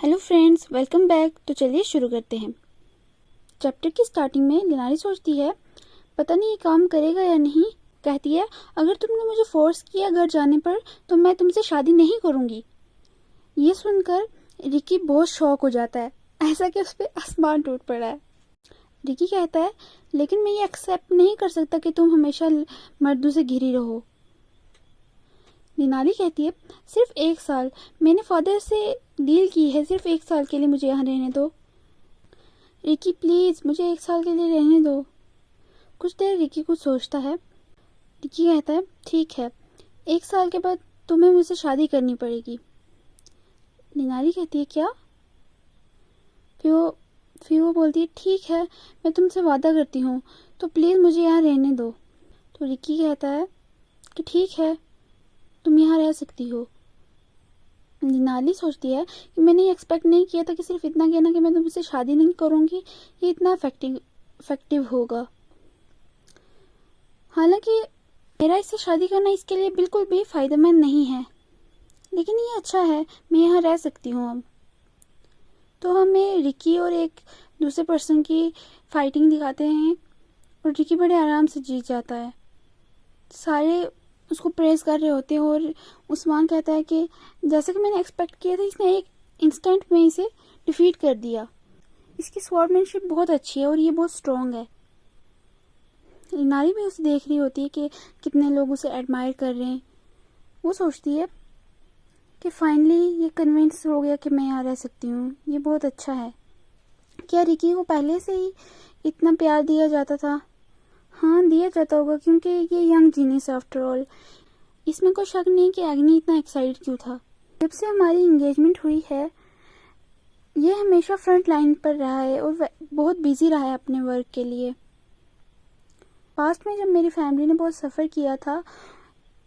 Hello friends, welcome back. तो चलिए शुरू करते हैं। चैप्टर की स्टार्टिंग में लिनारी सोचती है पता नहीं ये काम करेगा या नहीं। कहती है अगर तुमने मुझे फोर्स किया घर जाने पर तो मैं तुमसे शादी नहीं करूंगी। ये सुनकर रिकी बहुत शॉक हो जाता है, ऐसा कि उस पर आसमान टूट पड़ा है। रिकी कहता है लेकिन मैं ये एक्सेप्ट नहीं कर सकता कि तुम हमेशा मर्दों से घिरी रहो। लिनाली कहती है सिर्फ 1 साल, मैंने फादर से डील की है, सिर्फ 1 साल के लिए मुझे यहाँ रहने दो। रिकी प्लीज मुझे 1 साल के लिए रहने दो। कुछ देर रिकी कुछ सोचता है। रिकी कहता है ठीक है, 1 साल के बाद तुम्हें मुझसे शादी करनी पड़ेगी। लिनाली कहती है क्या? फिर वो बोलती है ठीक है, मैं तुमसे वादा करती हूँ, तो प्लीज़ मुझे यहाँ रहने दो। तो रिकी कहता है कि ठीक है, तुम यहाँ रह सकती हो। लिनाली सोचती है कि मैंने ये एक्सपेक्ट नहीं किया था कि सिर्फ इतना कहना कि मैं तुमसे शादी नहीं करूँगी ये इतना इफेक्टिव होगा। हालांकि मेरा इससे शादी करना इसके लिए बिल्कुल भी फ़ायदेमंद नहीं है, लेकिन ये अच्छा है, मैं यहाँ रह सकती हूँ अब। तो हमें रिकी और एक दूसरे पर्सन की फाइटिंग दिखाते हैं और रिकी बड़े आराम से जीत जाता है। सारे उसको प्रेज कर रहे होते हैं और उस्मान कहता है कि जैसे कि मैंने एक्सपेक्ट किया था इसने एक इंस्टेंट में इसे डिफीट कर दिया। इसकी स्वॉर्डमैनशिप बहुत अच्छी है और ये बहुत स्ट्रॉन्ग है। लिनारी भी उसे देख रही होती है कि कितने लोग उसे एडमायर कर रहे हैं। वो सोचती है कि फाइनली ये कन्विंस हो गया कि मैं यहाँ रह सकती हूँ, ये बहुत अच्छा है। क्या रिकी को पहले से ही इतना प्यार दिया जाता था? हाँ, दिया जाता होगा, क्योंकि ये यंग जीनियस आफ्टर ऑल। इसमें कोई शक नहीं कि एग्नी इतना एक्साइटेड क्यों था। जब से हमारी एंगेजमेंट हुई है ये हमेशा फ्रंट लाइन पर रहा है और बहुत बिजी रहा है अपने वर्क के लिए। पास्ट में जब मेरी फैमिली ने बहुत सफ़र किया था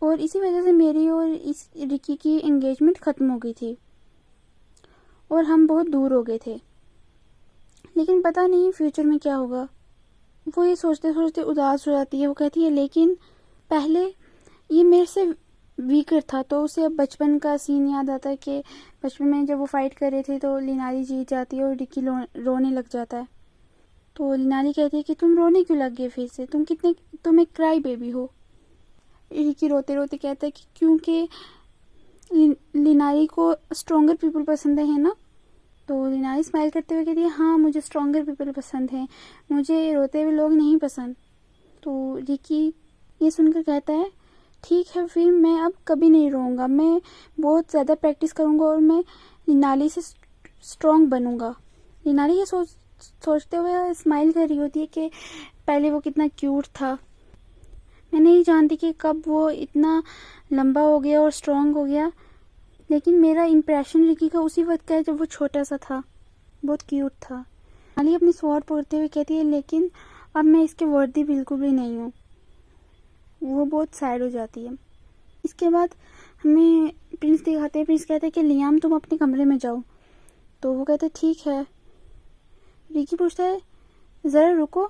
और इसी वजह से मेरी और इस रिकी की एंगेजमेंट ख़त्म हो गई थी और हम बहुत दूर हो गए थे, लेकिन पता नहीं फ्यूचर में क्या होगा। वो ये सोचते सोचते उदास हो जाती है। वो कहती है लेकिन पहले ये मेरे से वीकर था। तो उसे अब बचपन का सीन याद आता है कि बचपन में जब वो फाइट कर रहे थे तो लिनाली जीत जाती है और रिकी रोने लग जाता है। तो लिनाली कहती है कि तुम रोने क्यों लग गए फिर से, तुम एक क्राई बेबी हो। रिकी रोते रोते कहता है कि क्योंकि लिनाली को स्ट्रॉन्गर पीपल पसंद है ना। तो लिनाली स्माइल करते हुए कहती है हाँ, मुझे स्ट्रॉन्गर पीपल पसंद है, मुझे रोते हुए लोग नहीं पसंद। तो रिकी ये सुनकर कहता है ठीक है, फिर मैं अब कभी नहीं रोऊंगा, मैं बहुत ज़्यादा प्रैक्टिस करूंगा और मैं लिनाली से स्ट्रॉन्ग बनूंगा। लिनाली ये सोचते हुए स्माइल कर रही होती है कि पहले वो कितना क्यूट था। मैं नहीं जानती कि कब वो इतना लंबा हो गया और स्ट्रॉन्ग हो गया, लेकिन मेरा इम्प्रेशन रिकी का उसी वक्त का है जब वो छोटा सा था, बहुत क्यूट था। लिनाली अपनी स्वॉर्ड पकड़ते हुए कहती है लेकिन अब मैं इसके वर्दी बिल्कुल भी नहीं हूँ। वो बहुत सैड हो जाती है। इसके बाद हमें प्रिंस दिखाते हैं। प्रिंस कहते हैं कि लियाम तुम अपने कमरे में जाओ। तो वो कहते ठीक है। रिकी पूछता है ज़रा रुको,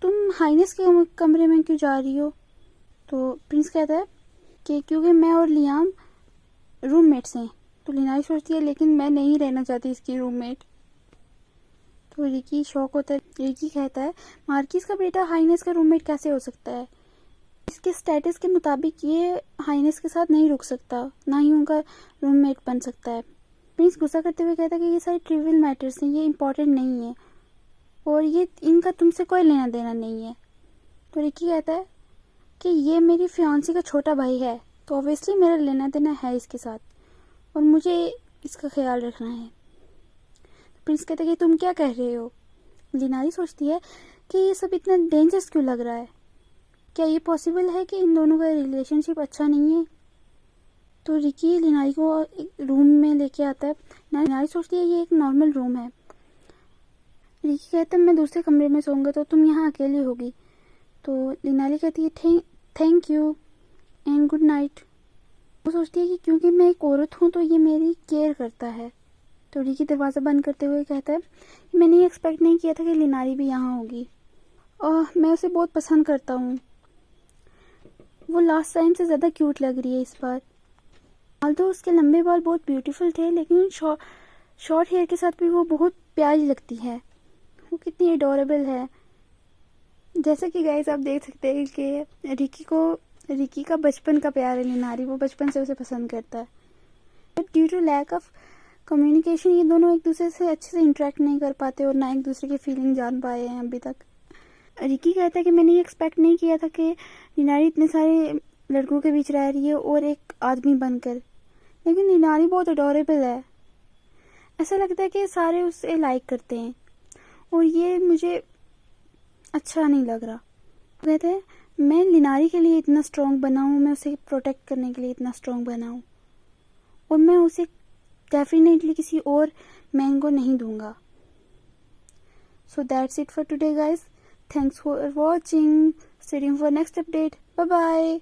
तुम हाइनेस के कमरे में क्यों जा रही हो? तो प्रिंस कहता है कि क्योंकि मैं और लियाम रूममेट्स हैं। तो लिनारी सोचती है लेकिन मैं नहीं रहना चाहती इसकी रूममेट। तो रिकी शॉक होता है। रिकी कहता है मार्किस का बेटा हाइनेस का रूममेट कैसे हो सकता है? इसके स्टेटस के मुताबिक ये हाइनेस के साथ नहीं रुक सकता, ना ही उनका रूममेट बन सकता है। प्रिंस गुस्सा करते हुए कहता है कि ये सारे ट्रिवियल मैटर्स हैं, ये इम्पोर्टेंट नहीं है और ये इनका तुमसे कोई लेना देना नहीं है। तो रिकी कहता है कि ये मेरी फियांसी का छोटा भाई है, तो ऑब्वियसली मेरा लेना देना है इसके साथ और मुझे इसका ख्याल रखना है। तो प्रिंस कहता है कि तुम क्या कह रहे हो? लिनारी सोचती है कि ये सब इतना डेंजरस क्यों लग रहा है, क्या ये पॉसिबल है कि इन दोनों का रिलेशनशिप अच्छा नहीं है? तो रिकी लिनारी को एक रूम में लेके आता है। लिनारी सोचती है ये एक नॉर्मल रूम है। रिकी कहता है मैं दूसरे कमरे में सोऊंगा तो तुम यहाँ अकेली होगी। तो लिनारी कहती है thank you and good night. वो सोचती है कि क्योंकि मैं एक औरत हूँ तो ये मेरी केयर करता है। तो रिकी दरवाज़ा बंद करते हुए कहता है मैंने ये एक्सपेक्ट नहीं किया था कि लिनारी भी यहाँ होगी और मैं उसे बहुत पसंद करता हूँ। वो लास्ट टाइम से ज़्यादा क्यूट लग रही है इस बार। ऑल्दो उसके लंबे बाल बहुत ब्यूटीफुल थे, लेकिन शॉर्ट हेयर के साथ भी वो बहुत प्यारी लगती है। वो कितनी एडोरेबल है। जैसे कि गाइस आप देख सकते हैं कि रिकी का बचपन का प्यार है लिनारी, वो बचपन से उसे पसंद करता है। But due to lack of communication ये दोनों एक दूसरे से अच्छे से इंटरेक्ट नहीं कर पाते और ना एक दूसरे की फीलिंग जान पाए हैं अभी तक। रिकी कहता है कि मैंने ये एक्सपेक्ट नहीं किया था कि लिनारी इतने सारे लड़कों के बीच रह रही है और एक आदमी बनकर, लेकिन लिनारी बहुत अडोरेबल है। ऐसा लगता है कि सारे उससे लाइक करते हैं और ये मुझे अच्छा नहीं लग रहा। कहते हैं मैं लिनारी के लिए इतना स्ट्रॉन्ग बना हूँ, मैं उसे प्रोटेक्ट करने के लिए इतना स्ट्रॉन्ग बना हूँ और मैं उसे डेफिनेटली किसी और मैन को नहीं दूंगा। So that's it for today guys. Thanks for watching. Stay tuned for next update. Bye bye.